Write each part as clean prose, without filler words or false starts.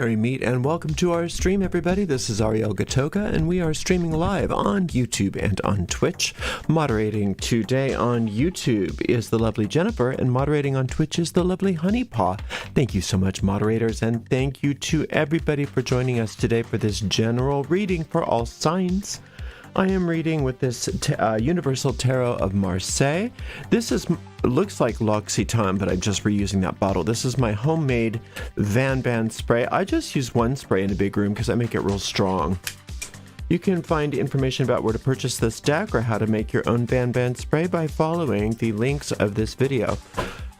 merry meet, and welcome to our stream, everybody. This is Ariel Gatoga, and we are streaming live on YouTube and on Twitch. Moderating today on YouTube is the lovely Jennifer, and moderating on Twitch is the lovely Honeypaw. Thank you so much, moderators, and thank you to everybody for joining us today for this general reading for all signs. I am reading with this Universal Tarot of Marseille. This looks like L'Occitane, but I'm just reusing that bottle. This is my homemade Van spray. I just use one spray in a big room because I make it real strong. You can find information about where to purchase this deck or how to make your own Van spray by following the links of this video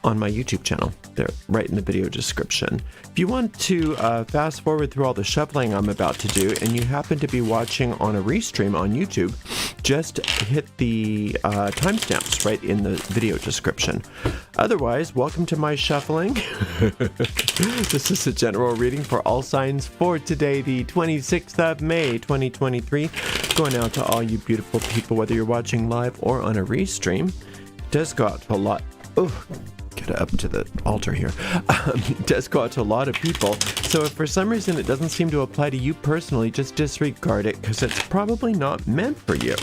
on my YouTube channel. They're right in the video description. If you want to fast forward through all the shuffling I'm about to do, and you happen to be watching on a restream on YouTube, just hit the timestamps right in the video description. Otherwise, welcome to my shuffling. This is a general reading for all signs for today, the 26th of May, 2023. Going out to all you beautiful people, whether you're watching live or on a restream. It does go out to a lot. Oh, get up to the altar here. It does go out to a lot of people. So if for some reason it doesn't seem to apply to you personally, just disregard it because it's probably not meant for you.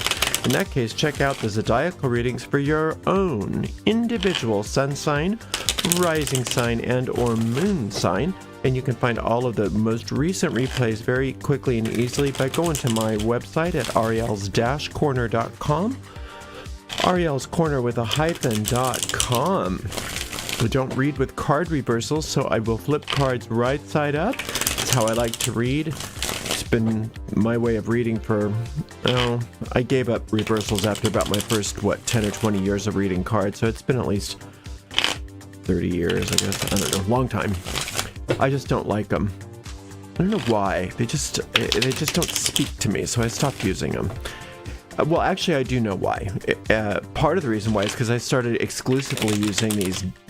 In that case, check out the zodiacal readings for your own individual sun sign, rising sign, and or moon sign. And you can find all of the most recent replays very quickly and easily by going to my website at ariels-corner.com. Ariel's Corner with a hyphen.com. I don't read with card reversals, so I will flip cards right side up. That's how I like to read. It's been my way of reading for, I gave up reversals after about my first, 10 or 20 years of reading cards, so it's been at least 30 years, I guess. I don't know, long time. I just don't like them. I don't know why. They just don't speak to me, so I stopped using them. Well, actually, I do know why. Part of the reason why is because I started exclusively using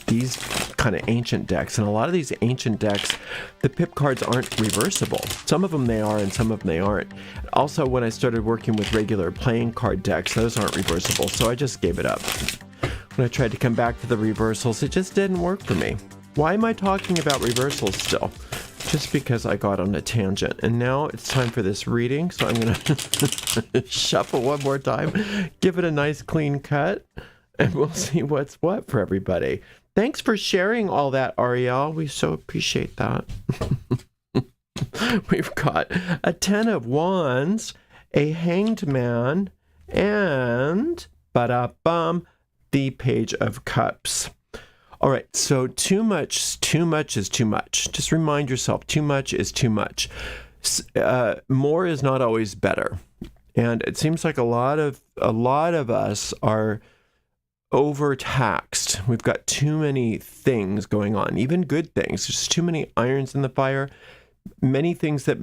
these kind of ancient decks, and a lot of these ancient decks, the pip cards aren't reversible. Some of them they are, and some of them they aren't. Also, when I started working with regular playing card decks, those aren't reversible, so I just gave it up. When I tried to come back to the reversals, it just didn't work for me. Why am I talking about reversals still? Just because I got on a tangent. And now it's time for this reading, so I'm going to shuffle one more time, give it a nice clean cut, and we'll see what's what for everybody. Thanks for sharing all that, Ariel. We so appreciate that. We've got a 10 of Wands, a Hanged Man, and ba-da-bum, the Page of Cups. All right, so too much is too much. Just remind yourself, too much is too much. More is not always better. And it seems like a lot of us are overtaxed. We've got too many things going on, even good things. There's too many irons in the fire. Many things that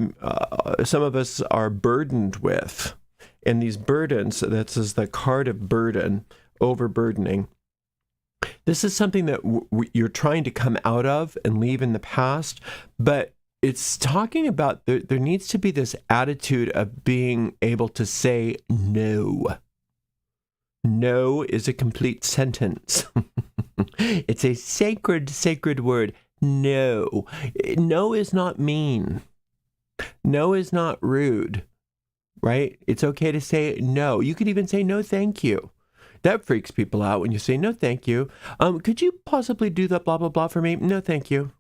some of us are burdened with. And these burdens, that's the card of burden, overburdening. This is something that you're trying to come out of and leave in the past, but it's talking about there needs to be this attitude of being able to say no. No is a complete sentence. It's a sacred word. No. No is not mean. No is not rude, right? It's okay to say no. You could even say no, thank you. That freaks people out when you say, no, thank you. Could you possibly do that blah, blah, blah for me? No, thank you.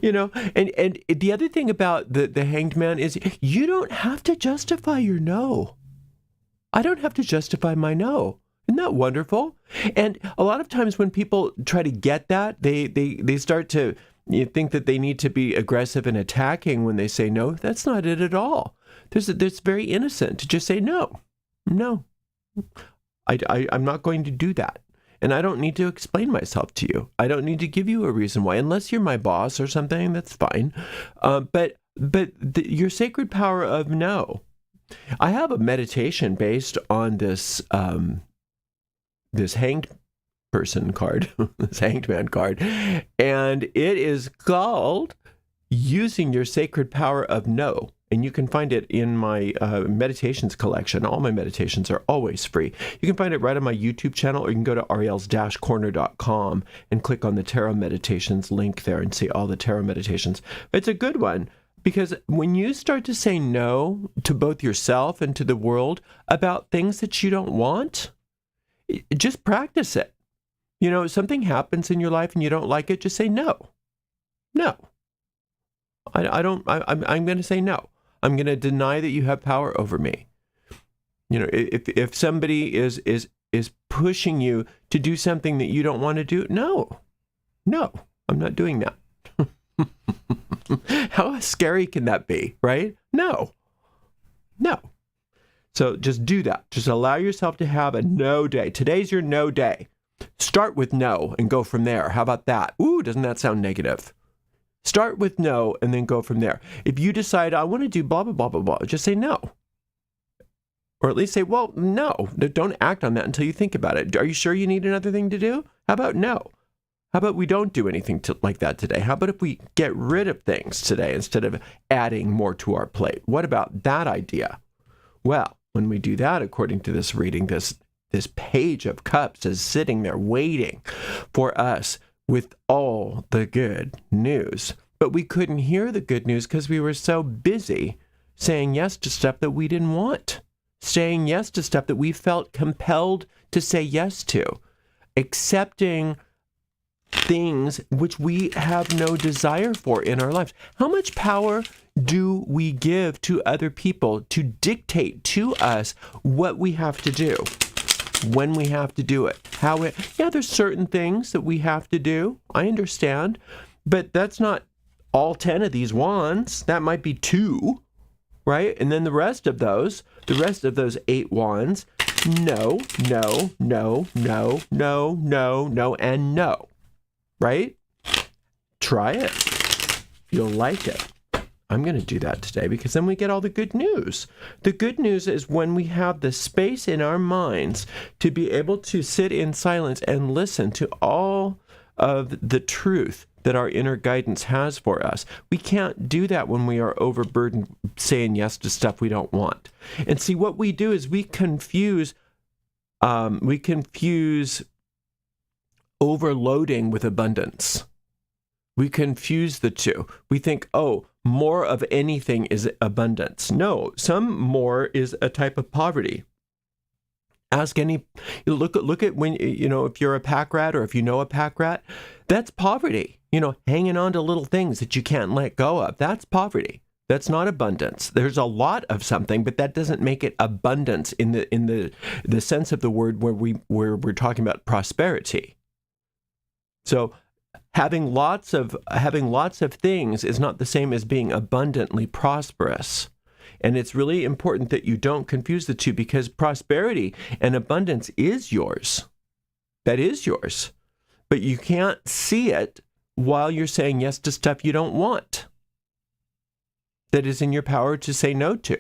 You know, and the other thing about the Hanged Man is you don't have to justify your no. I don't have to justify my no. Isn't that wonderful? And a lot of times when people try to get that, they start to think that they need to be aggressive and attacking when they say no. That's not it at all. There's very innocent to just say no. I'm not going to do that. And I don't need to explain myself to you. I don't need to give you a reason why, unless you're my boss or something, that's fine. But your sacred power of no. I have a meditation based on this hanged person card, this Hanged Man card, and it is called using your sacred power of no. and you can find it in my meditations collection. All my meditations are always free. You can find it right on my YouTube channel, or you can go to ariels-corner.com and click on the Tarot Meditations link there and see all the Tarot meditations. It's a good one, because when you start to say no to both yourself and to the world about things that you don't want, just practice it. You know, something happens in your life and you don't like it, just say no. No. I'm going to say no. I'm going to deny that you have power over me. You know, if somebody is pushing you to do something that you don't want to do, no, I'm not doing that. How scary can that be, right? No. So just do that. Just allow yourself to have a no day. Today's your no day. Start with no and go from there. How about that? Ooh, doesn't that sound negative? Start with no and then go from there. If you decide, I want to do blah, blah, blah, blah, blah, just say no. Or at least say, well, no. Don't act on that until you think about it. Are you sure you need another thing to do? How about no? How about we don't do anything like that today? How about if we get rid of things today instead of adding more to our plate? What about that idea? Well, when we do that, according to this reading, this page of cups is sitting there waiting for us with all the good news. But we couldn't hear the good news because we were so busy saying yes to stuff that we didn't want, saying yes to stuff that we felt compelled to say yes to, accepting things which we have no desire for in our lives. How much power do we give to other people to dictate to us what we have to do, when we have to do it? There's certain things that we have to do. I understand, but that's not all 10 of these wands. That might be 2, right? And then the rest of those 8 wands, no, and no. Right? Try it. You'll like it. I'm going to do that today because then we get all the good news. The good news is when we have the space in our minds to be able to sit in silence and listen to all of the truth that our inner guidance has for us. We can't do that when we are overburdened saying yes to stuff we don't want. And see, what we do is we confuse overloading with abundance. We confuse the two. We think, oh, more of anything is abundance. No, some more is a type of poverty. Look at when, if you're a pack rat or if you know a pack rat, that's poverty. Hanging on to little things that you can't let go of. That's poverty. That's not abundance. There's a lot of something, but that doesn't make it abundance in the sense of the word where we're talking about prosperity. So having lots of things is not the same as being abundantly prosperous. And it's really important that you don't confuse the two, because prosperity and abundance is yours. That is yours. But you can't see it while you're saying yes to stuff you don't want, that is in your power to say no to.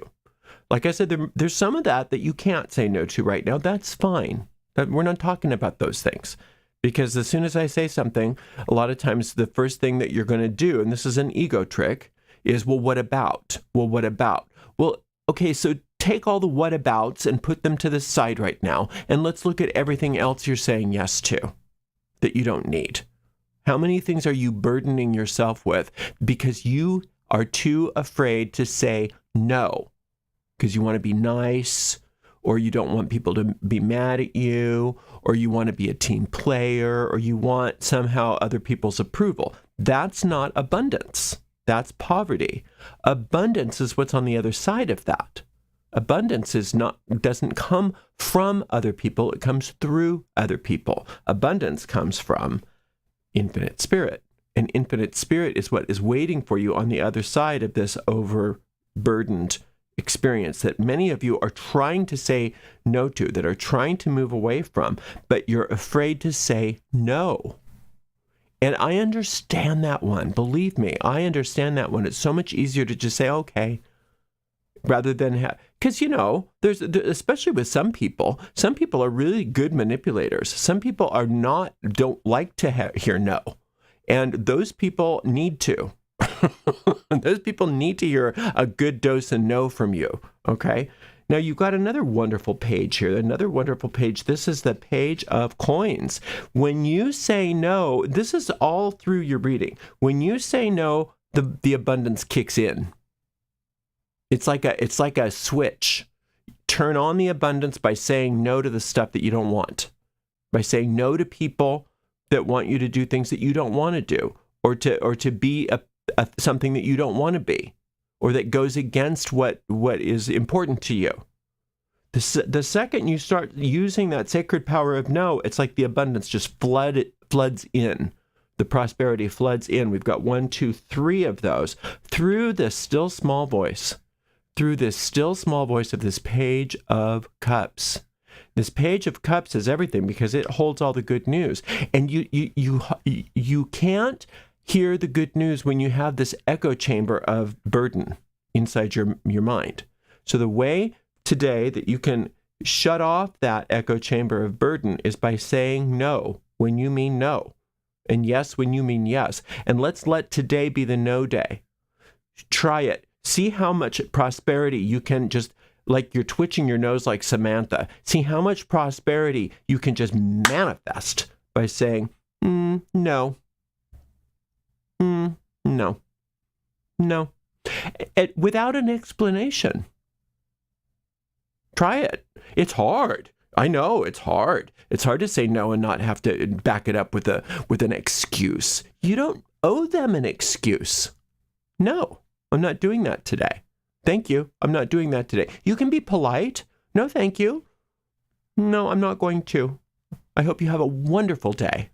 Like I said, there's some of that you can't say no to right now. That's fine. But we're not talking about those things. Because as soon as I say something, a lot of times the first thing that you're going to do, and this is an ego trick, is, well, what about? Well, what about? Well, okay, so take all the what abouts and put them to the side right now, and let's look at everything else you're saying yes to that you don't need. How many things are you burdening yourself with because you are too afraid to say no? Because you want to be nice, or you don't want people to be mad at you, or you want to be a team player, or you want somehow other people's approval. That's not abundance. That's poverty. Abundance is what's on the other side of that. Abundance doesn't come from other people. It comes through other people. Abundance comes from infinite spirit. And infinite spirit is what is waiting for you on the other side of this overburdened experience that many of you are trying to say no to, that are trying to move away from, but you're afraid to say no. And I understand that one. Believe me, I understand that one. It's so much easier to just say, okay, rather than because, there's, especially with some people are really good manipulators. Some people don't like to hear no. And those people need to. Those people need to hear a good dose of no from you, okay? Now, you've got another wonderful page here, another wonderful page. This is the page of coins. When you say no, this is all through your reading. When you say no, the abundance kicks in. It's like a switch. Turn on the abundance by saying no to the stuff that you don't want, by saying no to people that want you to do things that you don't want to do, or to be something that you don't want to be, or that goes against what is important to you. The second you start using that sacred power of no, it's like the abundance just floods in. The prosperity floods in. We've got 1, 2, 3 of those through this still small voice. Through this still small voice of this page of cups. This page of cups is everything because it holds all the good news. And you can't hear the good news when you have this echo chamber of burden inside your mind. So the way today that you can shut off that echo chamber of burden is by saying no when you mean no, and yes when you mean yes. And let's let today be the no day. Try it. See how much prosperity you can just, like you're twitching your nose like Samantha. See how much prosperity you can just manifest by saying, no, no, no, without an explanation. Try it. It's hard. I know it's hard. It's hard to say no and not have to back it up with an excuse. You don't owe them an excuse. No. I'm not doing that today. Thank you. I'm not doing that today. You can be polite. No, thank you. No, I'm not going to. I hope you have a wonderful day.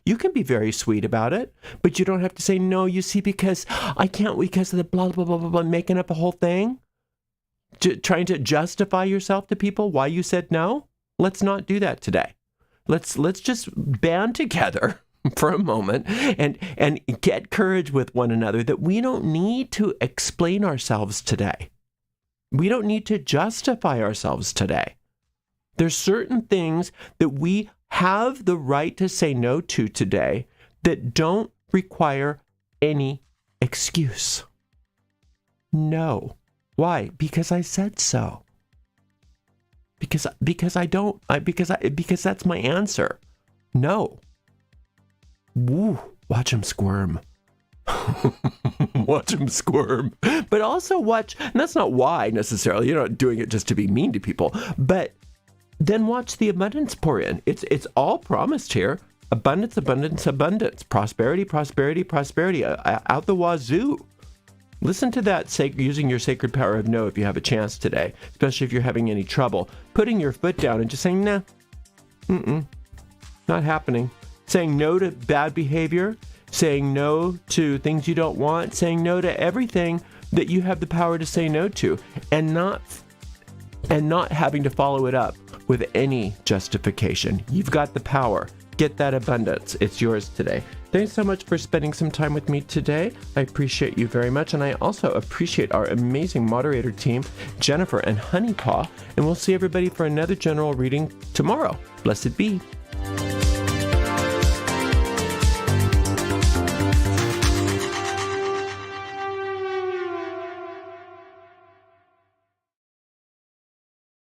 You can be very sweet about it, but you don't have to say no, you see, because I can't, because of the blah, blah, blah, blah, blah, making up a whole thing, trying to justify yourself to people why you said no. Let's not do that today. Let's just band together for a moment and get courage with one another that we don't need to explain ourselves today. We don't need to justify ourselves today. There's certain things that we have the right to say no to today that don't require any excuse. No. Why? Because I said so. Because that's my answer. No. Woo, watch him squirm. Watch him squirm. But also watch, and that's not why necessarily, you're not doing it just to be mean to people, but then watch the abundance pour in. It's all promised here. Abundance, abundance, abundance. Prosperity, prosperity, prosperity. Out the wazoo. Listen to that using your sacred power of no if you have a chance today, especially if you're having any trouble. Putting your foot down and just saying, nah, not happening. Saying no to bad behavior, saying no to things you don't want, saying no to everything that you have the power to say no to, and not having to follow it up with any justification. You've got the power. Get that abundance. It's yours today. Thanks so much for spending some time with me today. I appreciate you very much, and I also appreciate our amazing moderator team, Jennifer and Honeypaw, and we'll see everybody for another general reading tomorrow. Blessed be.